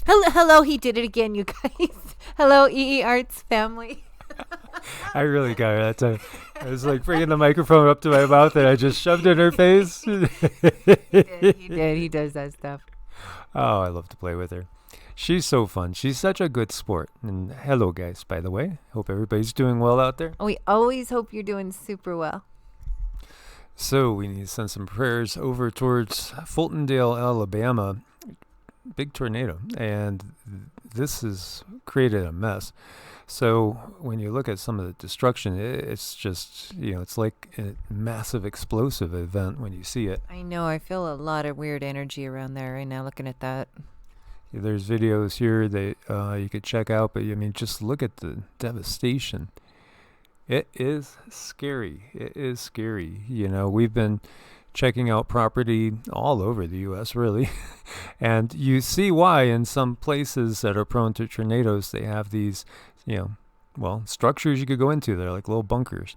Hello, he did it again, you guys. Hello, EEARTS family. I really got it. I was like bringing the microphone up to my mouth and I just shoved it in her face. He did. He does that stuff. Oh, I love to play with her. She's so fun. She's such a good sport. And hello, guys, by the way. Hope everybody's doing well out there. We always hope you're doing super well. So we need to send some prayers over towards Fultondale, Alabama. Big tornado. And this has created a mess. So when you look at some of the destruction, it's just, it's like a massive explosive event when you see it. I know. I feel a lot of weird energy around there right now looking at that. There's videos here that you could check out, but just look at the devastation. It is scary. It is scary. We've been checking out property all over the U.S., really. And you see why in some places that are prone to tornadoes, they have these, structures you could go into. They're like little bunkers.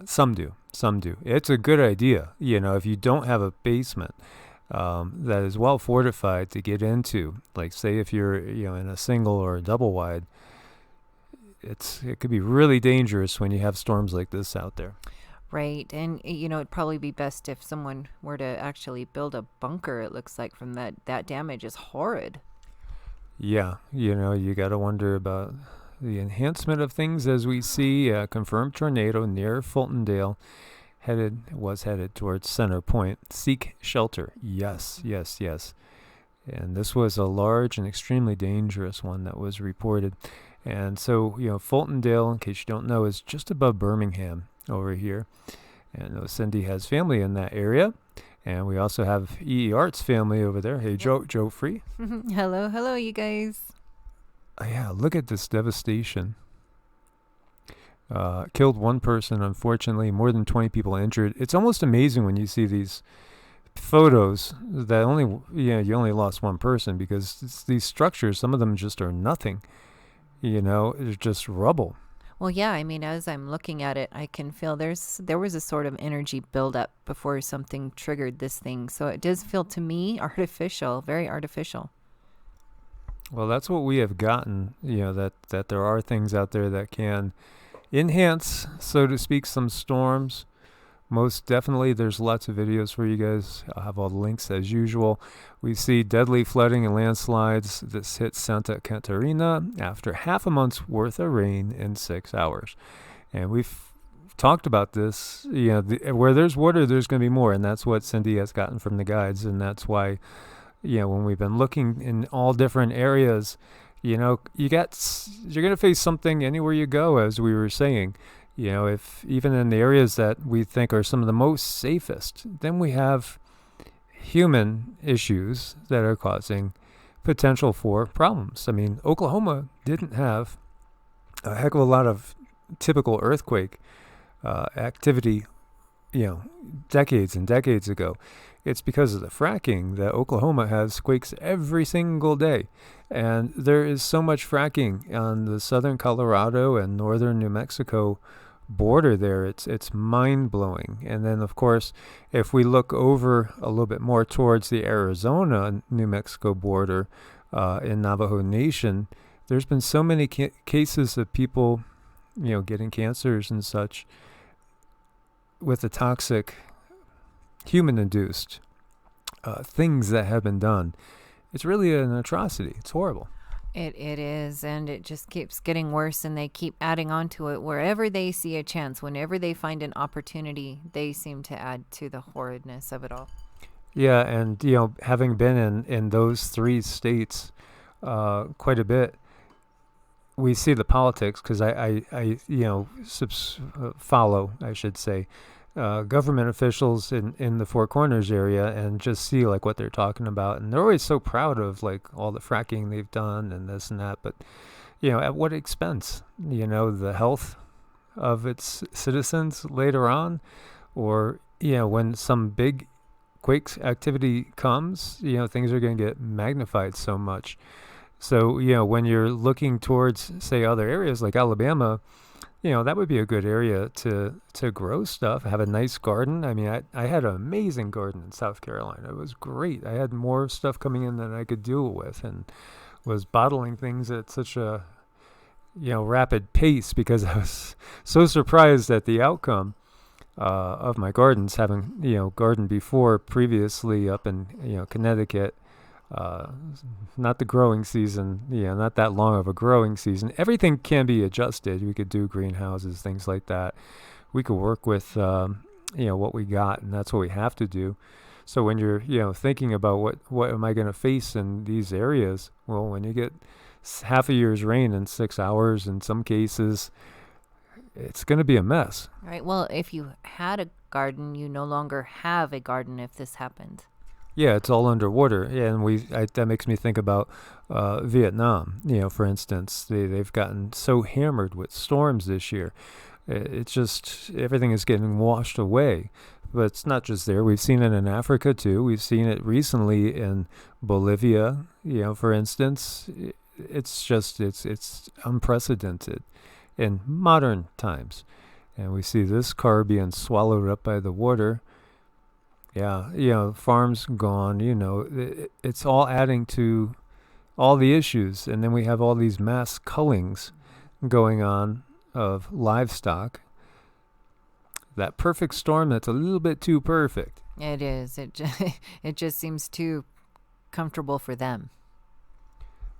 Some do. It's a good idea, if you don't have a basement that is well fortified to get into. Like, say if you're, in a single or a double wide, it could be really dangerous when you have storms like this out there. Right. And, it'd probably be best if someone were to actually build a bunker, it looks like, from that damage is horrid. Yeah. You got to wonder about the enhancement of things as we see a confirmed tornado near Fultondale was headed towards Center Point. Seek shelter. Yes. And this was a large and extremely dangerous one that was reported. And so, Fultondale, in case you don't know, is just above Birmingham over here. And Cindy has family in that area. And we also have EEARTS family over there. Hey, yep. Joe Free. Hello, you guys. Yeah, look at this devastation. Killed one person, unfortunately, more than 20 people injured. It's almost amazing when you see these photos that you only lost one person, because these structures, some of them just are nothing. It's just rubble. Well, yeah, as I'm looking at it, I can feel there was a sort of energy buildup before something triggered this thing. So it does feel to me artificial, very artificial. Well, that's what we have gotten, that there are things out there that can enhance, so to speak, some storms. Most definitely, there's lots of videos for you guys. I'll have all the links as usual. We see deadly flooding and landslides. This hit Santa Catarina after half a month's worth of rain in 6 hours. And we've talked about this. Where there's water, there's going to be more. And that's what Cindy has gotten from the guides. And that's why, when we've been looking in all different areas, you're going to face something anywhere you go, as we were saying. If even in the areas that we think are some of the most safest, then we have human issues that are causing potential for problems. Oklahoma didn't have a heck of a lot of typical earthquake activity, decades and decades ago. It's because of the fracking that Oklahoma has quakes every single day. And there is so much fracking on the southern Colorado and northern New Mexico border there. It's mind-blowing. And then, of course, if we look over a little bit more towards the Arizona New Mexico border in Navajo Nation, there's been so many cases of people getting cancers and such with the toxic human-induced things that have been done. It's really an atrocity. It's horrible. It is, and it just keeps getting worse, and they keep adding on to it wherever they see a chance. Whenever they find an opportunity, they seem to add to the horridness of it all. Yeah, and having been in those three states quite a bit, we see the politics, because I follow, I should say, government officials in the Four Corners area, and just see like what they're talking about, and they're always so proud of like all the fracking they've done and this and that, but at what expense? The health of its citizens later on, or when some big quake activity comes, things are going to get magnified so much. So when you're looking towards, say, other areas like Alabama, that would be a good area to grow stuff, have a nice garden. I had an amazing garden in South Carolina. It was great. I had more stuff coming in than I could deal with. And was bottling things at such a rapid pace because I was so surprised at the outcome of my gardens, having gardened before previously up in Connecticut. Not the growing season, not that long of a growing season. Everything can be adjusted. We could do greenhouses, things like that. We could work with what we got, and that's what we have to do. So when you're thinking about what am I going to face in these areas, well, when you get half a year's rain in 6 hours, in some cases, it's going to be a mess. Right. Well, if you had a garden, you no longer have a garden if this happened. Yeah, it's all underwater. Yeah, and that makes me think about Vietnam. For instance, they've gotten so hammered with storms this year. It's just everything is getting washed away. But it's not just there. We've seen it in Africa too. We've seen it recently in Bolivia. For instance, it's unprecedented in modern times, and we see this car being swallowed up by the water. Yeah, farms gone, it's all adding to all the issues. And then we have all these mass cullings going on of livestock. That perfect storm that's a little bit too perfect. It is. It just seems too comfortable for them.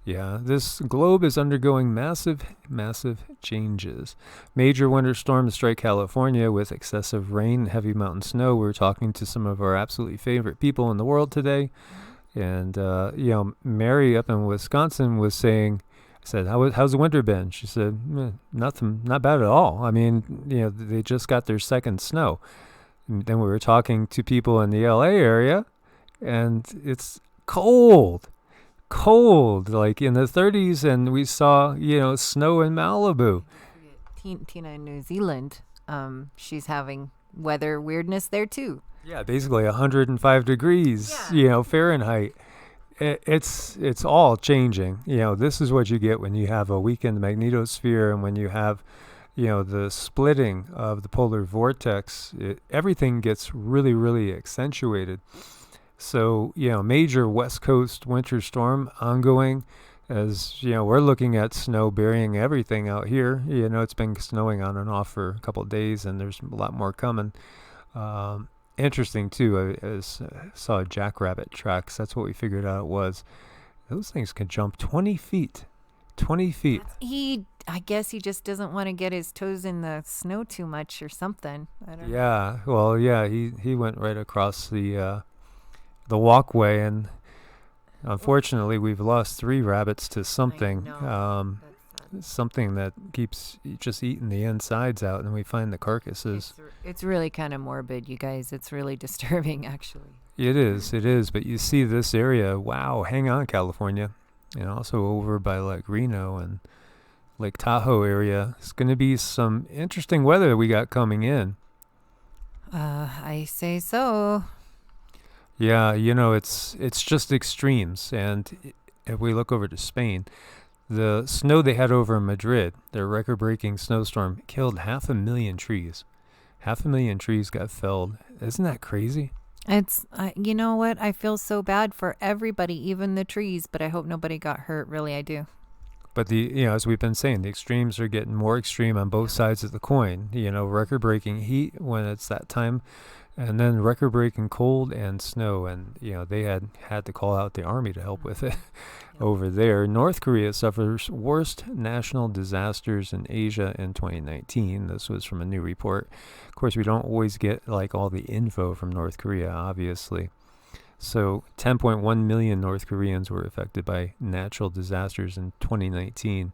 Yeah, this globe is undergoing massive, massive changes. Major winter storms strike California with excessive rain, heavy mountain snow. We're talking to some of our absolutely favorite people in the world today. And, Mary up in Wisconsin was saying, I said, how's the winter been? She said, nothing, not bad at all. I mean, they just got their second snow. And then we were talking to people in the LA area, and it's cold, like in the 30s, and we saw, snow in Malibu. Tina in New Zealand, she's having weather weirdness there too. Yeah, basically 105 degrees, Fahrenheit. It's all changing. This is what you get when you have a weakened magnetosphere, and when you have, the splitting of the polar vortex. Everything gets really, really accentuated. So, major West Coast winter storm ongoing, as, we're looking at snow burying everything out here. It's been snowing on and off for a couple of days, and there's a lot more coming. Interesting, too, I saw jackrabbit tracks. That's what we figured out it was. Those things can jump 20 feet. 20 feet. I guess he just doesn't want to get his toes in the snow too much or something. I don't know. Yeah, well, yeah, he went right across the walkway, and unfortunately we've lost 3 rabbits to something. Something that keeps just eating the insides out, and we find the carcasses. It's really kind of morbid, you guys. It's really disturbing, actually. It is, but you see this area, wow, hang on, California, and also over by like Reno and Lake Tahoe area. It's going to be some interesting weather we got coming in. I say so. Yeah, it's just extremes. And if we look over to Spain, the snow they had over in Madrid, their record-breaking snowstorm, killed 500,000 trees. 500,000 trees got felled. Isn't that crazy? It's, you know what? I feel so bad for everybody, even the trees, but I hope nobody got hurt. Really, I do. But as we've been saying, the extremes are getting more extreme on both sides of the coin. Record-breaking heat when it's that time, and then record-breaking cold and snow. And, they had to call out the army to help with it over there. North Korea suffers worst national disasters in Asia in 2019. This was from a new report. Of course, we don't always get all the info from North Korea, obviously. So 10.1 million North Koreans were affected by natural disasters in 2019.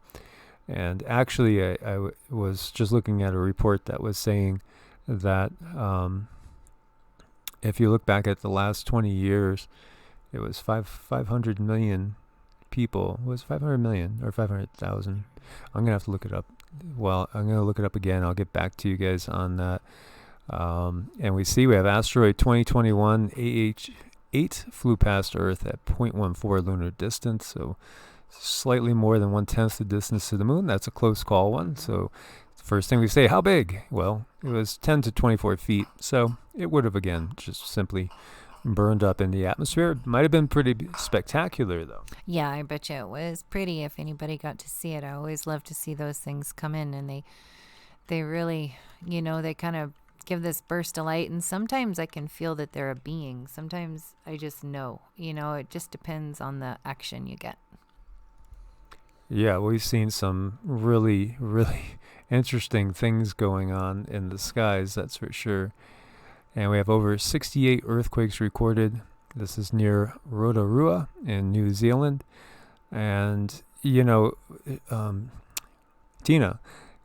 And actually, I was just looking at a report that was saying that if you look back at the last 20 years, it was 500 million people. Was 500 million or 500,000? I'm going to have to look it up. Well, I'm going to look it up again. I'll get back to you guys on that. And we have asteroid 2021 AH8 flew past Earth at 0.14 lunar distance, so slightly more than 1/10 the distance to the moon. That's a close call one. So the first thing we say, how big? Well, it was 10 to 24 feet, so it would have, again, just simply burned up in the atmosphere. It might have been pretty spectacular, though. Yeah, I bet you it was pretty if anybody got to see it. I always love to see those things come in, and they really, they kind of give this burst of light, and sometimes I can feel that they're a being. Sometimes I just know, it just depends on the action you get. Yeah, we've seen some really, really interesting things going on in the skies, that's for sure. And we have over 68 earthquakes recorded. This is near Rotorua in New Zealand. And, Tina,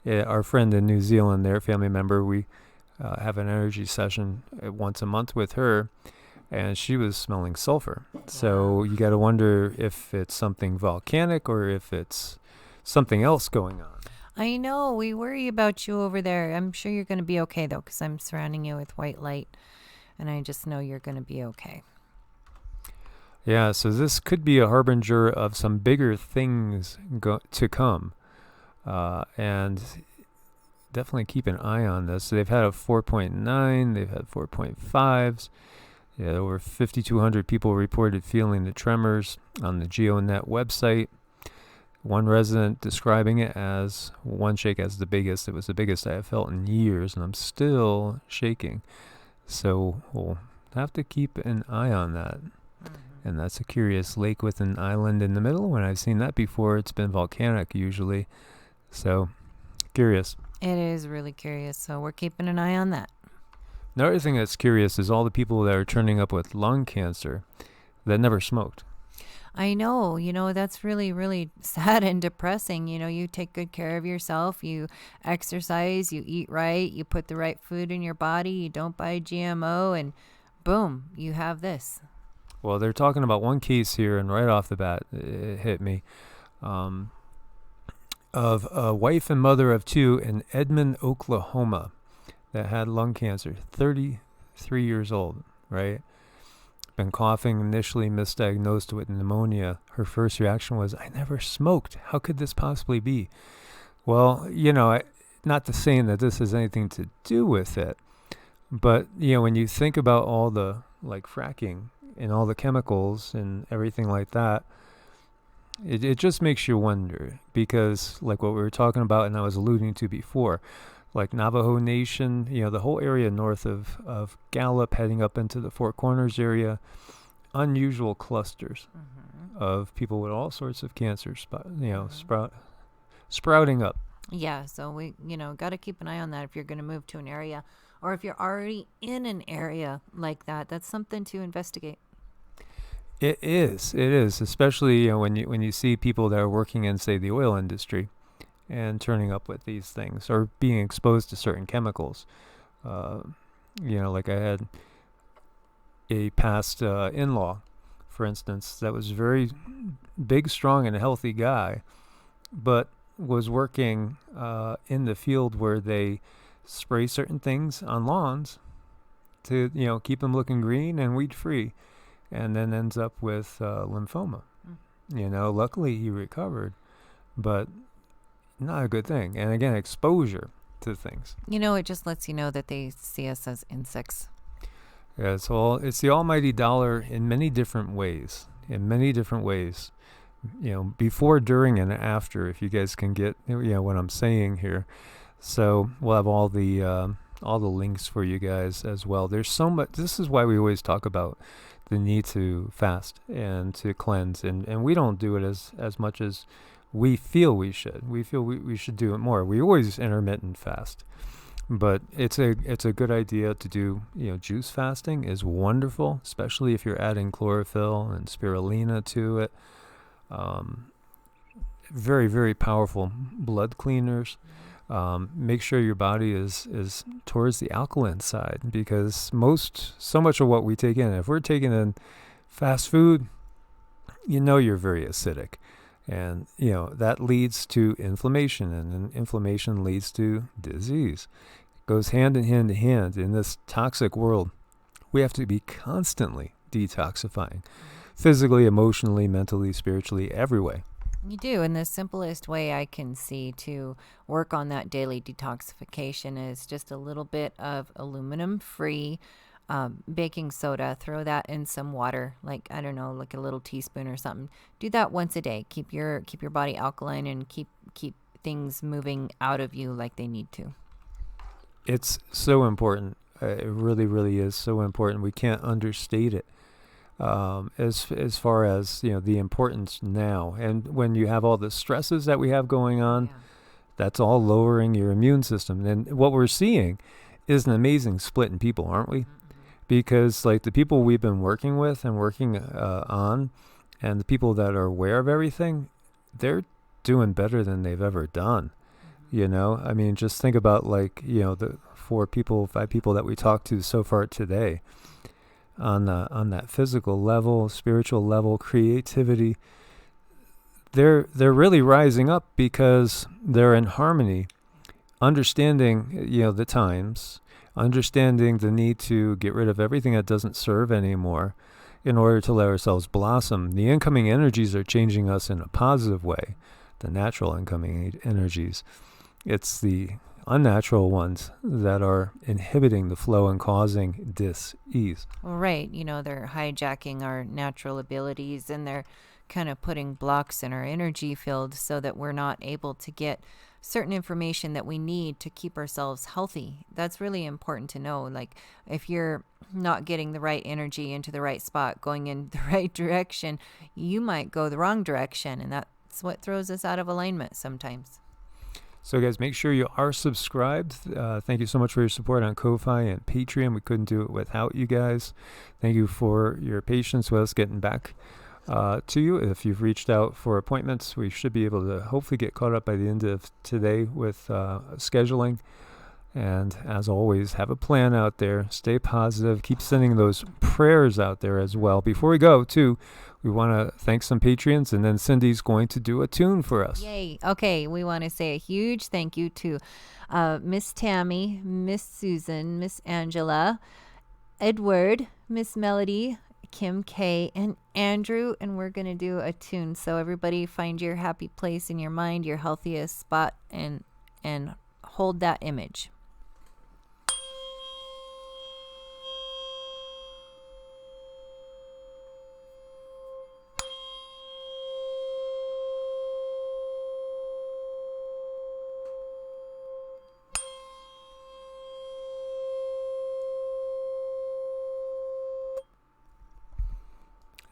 our friend in New Zealand, their family member, we have an energy session once a month with her, and she was smelling sulfur. So you got to wonder if it's something volcanic or if it's something else going on. I know. We worry about you over there. I'm sure you're going to be okay, though, because I'm surrounding you with white light, and I just know you're going to be okay. Yeah, so this could be a harbinger of some bigger things to come. And definitely keep an eye on this. So they've had a 4.9, they've had 4.5s. Yeah, over 5,200 people reported feeling the tremors on the GeoNet website. One resident describing it as one shake as the biggest. It was the biggest I have felt in years, and I'm still shaking. So we'll have to keep an eye on that. And that's a curious lake with an island in the middle. When I've seen that before, it's been volcanic usually. So curious. It is really curious, so we're keeping an eye on that. Another thing that's curious is all the people that are turning up with lung cancer that never smoked. I know, that's really, really sad and depressing. You take good care of yourself, you exercise, you eat right, you put the right food in your body, you don't buy GMO, and boom, you have this. Well, they're talking about one case here, and right off the bat, it hit me, of a wife and mother of two in Edmond, Oklahoma, that had lung cancer, 33 years old, right? Been coughing, initially misdiagnosed with pneumonia. Her first reaction was, I never smoked. How could this possibly be? Well, not to saying that this has anything to do with it, but, when you think about all the, fracking and all the chemicals and everything like that, it just makes you wonder, because like what we were talking about and I was alluding to before, like Navajo Nation, the whole area north of Gallup heading up into the Four Corners area, unusual clusters of people with all sorts of cancer, sprouting up. Yeah, so we, got to keep an eye on that if you're going to move to an area, or if you're already in an area like that. That's something to investigate. It is, especially when you see people that are working in, say, the oil industry and turning up with these things or being exposed to certain chemicals. Like I had a past in-law, for instance, that was very big, strong, and a healthy guy, but was working in the field where they spray certain things on lawns to, keep them looking green and weed-free, and then ends up with lymphoma. Luckily he recovered, but not a good thing. And again, exposure to things. It just lets you know that they see us as insects. Yeah, it's the almighty dollar in many different ways. Before, during, and after, if you guys can get what I'm saying here. So we'll have all the links for you guys as well. There's so much. This is why we always talk about the need to fast and to cleanse, and we don't do it as much as we feel we should. We feel we should do it more. We always intermittent fast, but it's a good idea to do. Juice fasting is wonderful, especially if you're adding chlorophyll and spirulina to it. Very, very powerful blood cleaners. Make sure your body is towards the alkaline side, because so much of what we take in, if we're taking in fast food, you're very acidic, and that leads to inflammation, and then inflammation leads to disease. It goes hand in hand in this toxic world. We have to be constantly detoxifying, physically, emotionally, mentally, spiritually, every way. You do, and the simplest way I can see to work on that daily detoxification is just a little bit of aluminum-free baking soda, throw that in some water, like, I don't know, like a little teaspoon or something. Do that once a day. Keep your body alkaline and keep things moving out of you like they need to. It's so important. It really, really is so important. We can't understate it. As far as the importance now, and when you have all the stresses that we have going on, that's all lowering your immune system. And what we're seeing is an amazing split in people, aren't we? Because like the people we've been working with and working on, and the people that are aware of everything, they're doing better than they've ever done. I mean, just think about like the 5 people that we talked to so far today. On that physical level, spiritual level, creativity, they're really rising up because they're in harmony, understanding the times, understanding the need to get rid of everything that doesn't serve anymore in order to let ourselves blossom. The incoming energies are changing us in a positive way, the natural incoming energies. It's the unnatural ones that are inhibiting the flow and causing dis-ease. Right. They're hijacking our natural abilities, and they're kind of putting blocks in our energy field so that we're not able to get certain information that we need to keep ourselves healthy. That's really important to know. Like, if you're not getting the right energy into the right spot, going in the right direction, you might go the wrong direction, and that's what throws us out of alignment sometimes. So guys, make sure you are subscribed. Thank you so much for your support on Ko-Fi and Patreon. We couldn't do it without you guys. Thank you for your patience with us getting back to you. If you've reached out for appointments, we should be able to hopefully get caught up by the end of today with scheduling. And as always, have a plan out there. Stay positive. Keep sending those prayers out there as well. Before we go, too, we want to thank some Patreons, and then Cindy's going to do a tune for us. Yay. Okay, we want to say a huge thank you to Miss Tammy, Miss Susan, Miss Angela, Edward, Miss Melody, Kim K, and Andrew, and we're going to do a tune. So everybody find your happy place in your mind, your healthiest spot, and hold that image.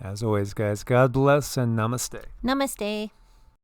As always, guys, God bless and namaste. Namaste.